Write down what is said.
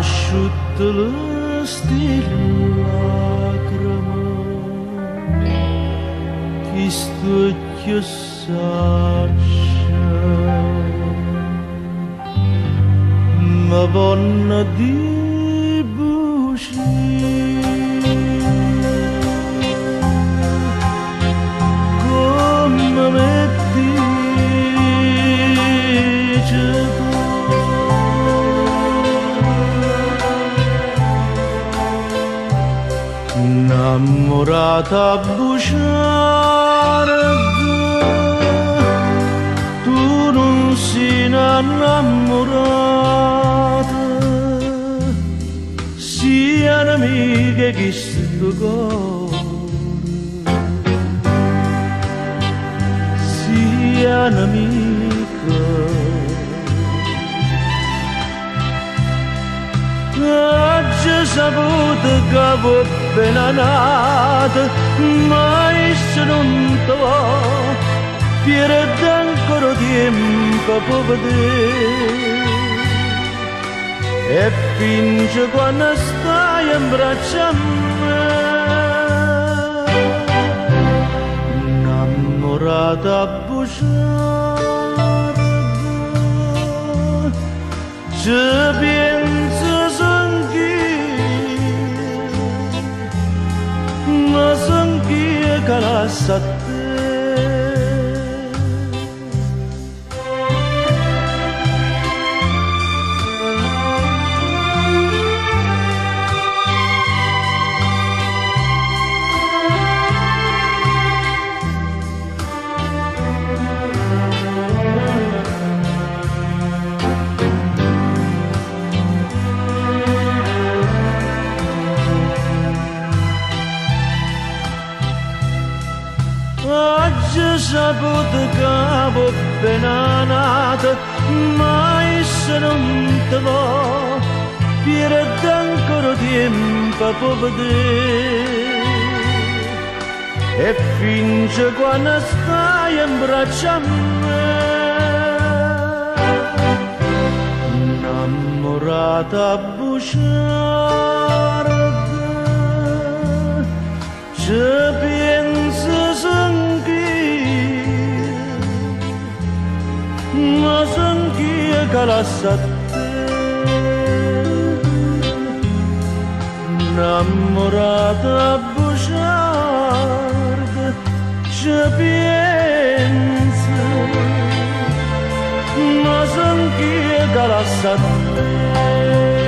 asciutta la lacrima chi stucchia saccia ma vonna di busci come metti innamorata bugiarda, tu non sei innamorata, sia un'amica che sto cuore, sia un'amica. Oggi saputo che va bene nata, mai se non te va, pierde ancora tempo per vedere. E finge quando stai in braccio a me, innamorata bugiarda, ci penso ma sanch'io che la sa te. Oggi saputo che va bene nata, mai se non te va, pierde ancora tempo per vedere. E finge quando stai in braccio a me, innamorata bugiarda, ci penso ma sanch'io che la sa te, innamorata bugiarda, ci penso, ma sanch'io che la sa te.